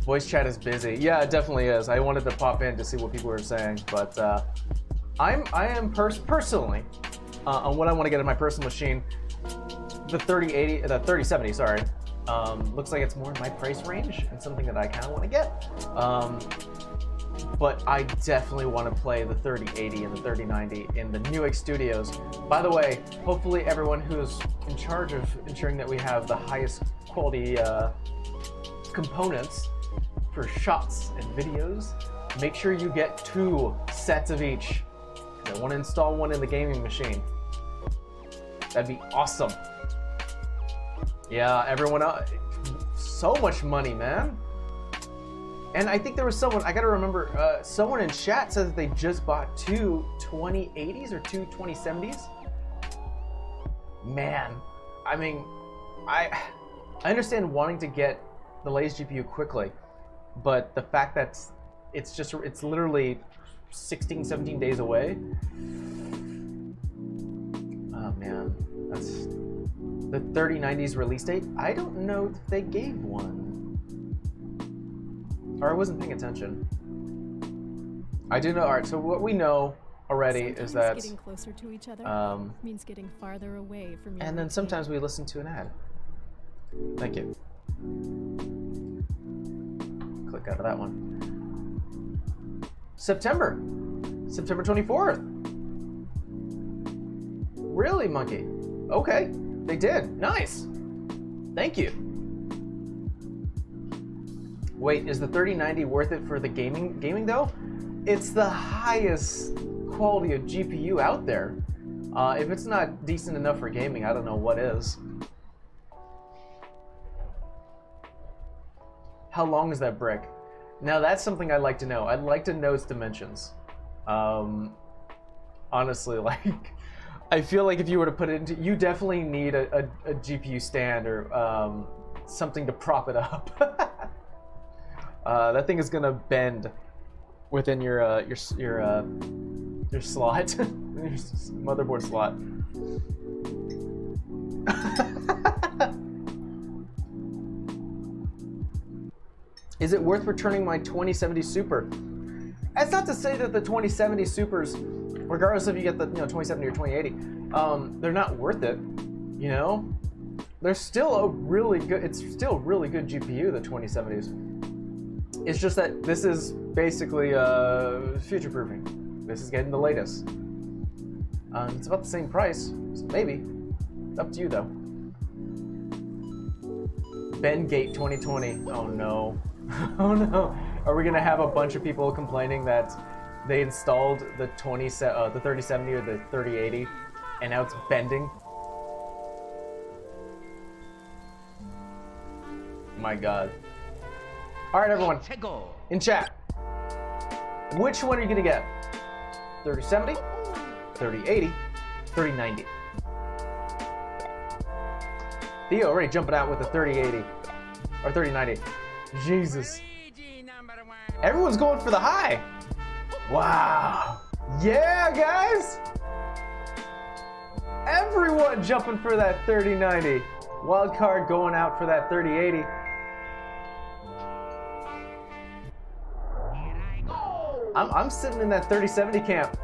Voice chat is busy. Yeah, it definitely is. I wanted to pop in to see what people were saying, but I am personally on what I want to get in my personal machine. The 3070, sorry. Looks like it's more in my price range and something that I kind of want to get. But I definitely want to play the 3080 and the 3090 in the Newegg Studios. By the way, hopefully everyone who's in charge of ensuring that we have the highest quality components for shots and videos, make sure you get 2 sets of each. I want to install one in the gaming machine. That'd be awesome. Yeah, everyone else, so much money, man. And I think there was someone, I gotta remember, someone in chat said that they just bought 2 2080s or 2 2070s. Man, I mean, I understand wanting to get the latest GPU quickly, but the fact that it's literally 16, 17 days away. Oh man, that's the 3090's release date. I don't know if they gave one. Or I wasn't paying attention. I do know. All right. So what we know already is that getting closer to each other means getting farther away from your. And then sometimes we listen to an ad. Thank you. Click out of that one. September 24th. Really, Monkey? Okay, they did. Nice. Thank you. Wait, is the 3090 worth it for the gaming though? it's the highest quality of GPU out there. If it's not decent enough for gaming, I don't know what is. How long is that brick? Now that's something I'd like to know. I'd like to know its dimensions. Honestly, like, I feel like if you were to put it into, you definitely need a GPU stand or something to prop it up. That thing is gonna bend within your slot, your motherboard slot. Is it worth returning my 2070 Super? That's not to say that the 2070 Supers, regardless if you get the 2070 or 2080, they're not worth it. You know, they're still a really good. It's still really good GPU, the 2070s. It's just that this is basically future-proofing. This is getting the latest. It's about the same price, so maybe. It's up to you though. Bengate 2020. Oh no. Oh no. Are we gonna have a bunch of people complaining that they installed the 3070 or the 3080 and now it's bending? My god. Alright everyone, in chat, which one are you gonna get? 3070, 3080, 3090? Theo already jumping out with the 3080 or 3090. Jesus. Everyone's going for the high. Wow. Yeah, guys. Everyone jumping for that 3090. Wild card going out for that 3080. I'm sitting in that 3070 camp.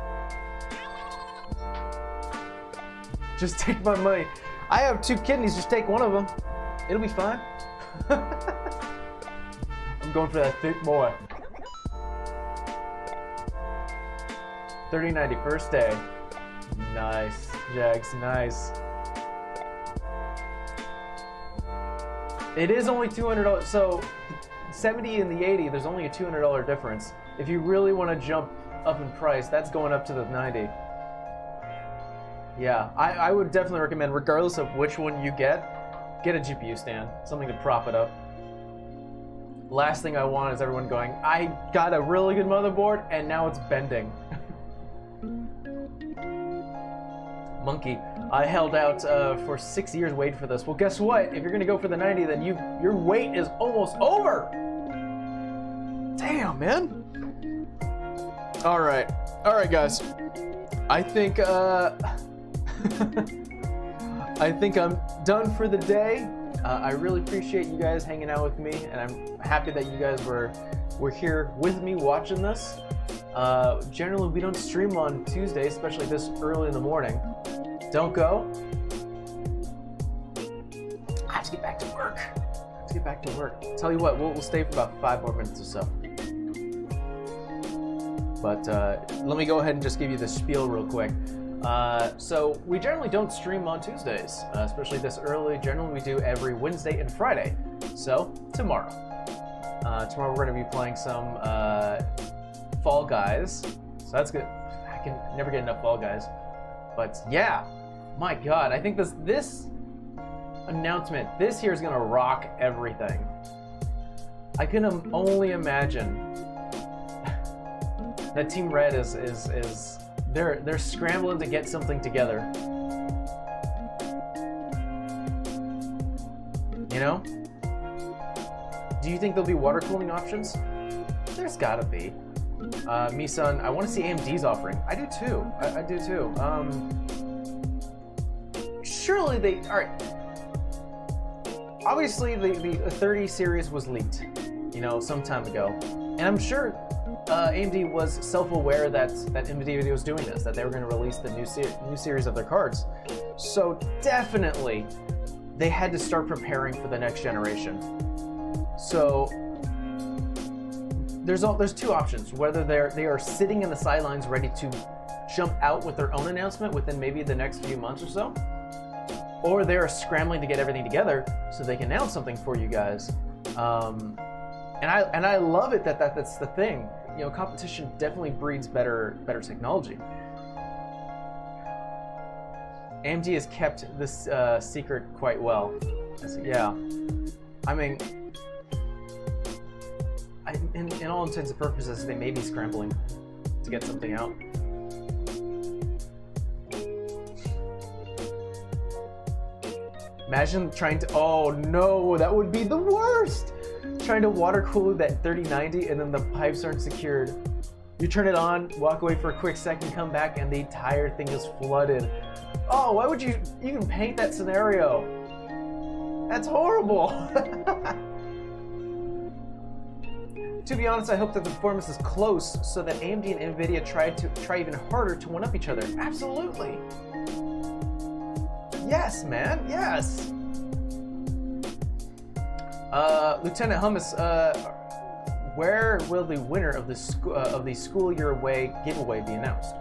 Just take my money. I have 2 kidneys, just take one of them. It'll be fine. I'm going for that thick boy. 3090 first day. Nice, Jags, nice. It is only $200, so 70 and the 80, there's only a $200 difference. If you really want to jump up in price, that's going up to the 90. Yeah, I would definitely recommend, regardless of which one you get a GPU stand, something to prop it up. Last thing I want is everyone going, I got a really good motherboard and now it's bending. Monkey, I held out for 6 years waiting for this. Well, guess what? If you're gonna go for the 90, then your wait is almost over. Damn, man. All right, guys. I think I think I'm done for the day. I really appreciate you guys hanging out with me, and I'm happy that you guys were here with me watching this. Generally, we don't stream on Tuesdays, especially this early in the morning. Don't go. I have to get back to work. Tell you what, we'll stay for about 5 more minutes or so. But let me go ahead and just give you the spiel real quick. So we generally don't stream on Tuesdays, especially this early. Generally, we do every Wednesday and Friday. So tomorrow we're going to be playing some Fall Guys. So that's good. I can never get enough Fall Guys. But yeah, my God, I think this announcement, this here is going to rock everything. I can only imagine that Team Red is they're scrambling to get something together. You know? Do you think there'll be water cooling options? There's gotta be. Misun, I want to see AMD's offering. I do too. I do too. Surely they... Alright. Obviously, the 30 series was leaked, you know, some time ago. And I'm sure AMD was self-aware that NVIDIA was doing this, that they were going to release the new series of their cards. So definitely, they had to start preparing for the next generation. So there's 2 options: whether they are sitting in the sidelines ready to jump out with their own announcement within maybe the next few months or so, or they are scrambling to get everything together so they can announce something for you guys. And I love it that's the thing. you know, competition definitely breeds better technology. AMD has kept this secret quite well. Yeah, I mean, in all intents and purposes, they may be scrambling to get something out. Imagine trying to, oh no, that would be the worst! Trying to water cool that 3090 and then the pipes aren't secured. You turn it on, walk away for a quick second, come back, and the entire thing is flooded. Oh, why would you even paint that scenario? That's horrible! To be honest, I hope that the performance is close so that AMD and NVIDIA try even harder to one-up each other. Absolutely! Yes, man, yes! Lieutenant Hummus, where will the winner of the school year away giveaway be announced?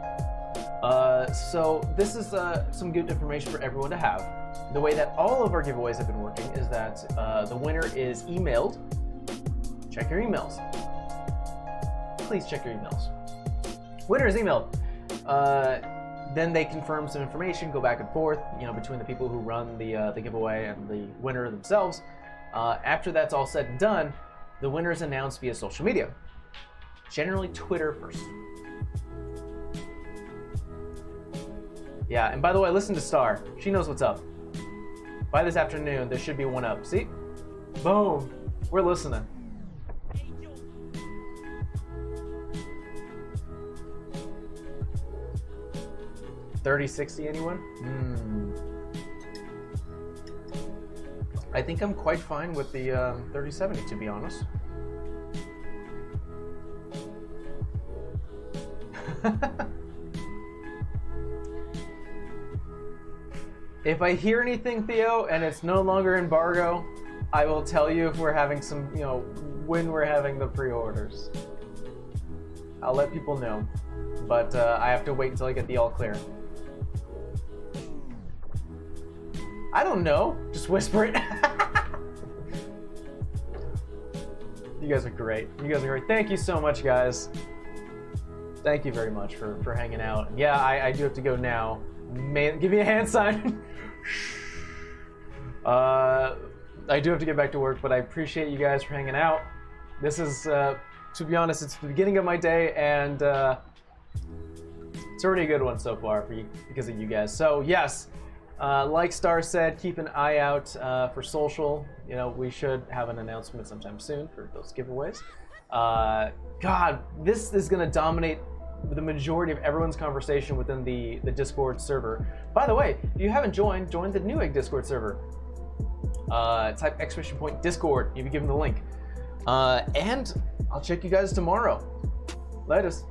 So this is some good information for everyone to have. The way that all of our giveaways have been working is that the winner is emailed. Check your emails. Please check your emails. Winner is emailed. Then they confirm some information, go back and forth, you know, between the people who run the giveaway and the winner themselves. After that's all said and done, the winner is announced via social media. Generally Twitter first. Yeah, and by the way, listen to Star. She knows what's up. By this afternoon, there should be one up. See? Boom. We're listening. $3060, anyone? I think I'm quite fine with the 3070, to be honest. If I hear anything, Theo, and it's no longer embargo, I will tell you if we're having some, you know, when we're having the pre-orders. I'll let people know, but I have to wait until I get the all clear. I don't know, just whisper it. You guys are great. You guys are great. Thank you so much, guys. Thank you very much for hanging out. Yeah, I do have to go now. Man, give me a hand sign. I do have to get back to work, but I appreciate you guys for hanging out. This is, to be honest, it's the beginning of my day, and it's already a good one so far for you, because of you guys. So yes, like Star said, keep an eye out for social. You know, we should have an announcement sometime soon for those giveaways. God, this is gonna dominate the majority of everyone's conversation within the Discord server. By the way, if you haven't joined the Newegg Discord server. Type ! Discord, you'll be given the link. And I'll check you guys tomorrow. Latest.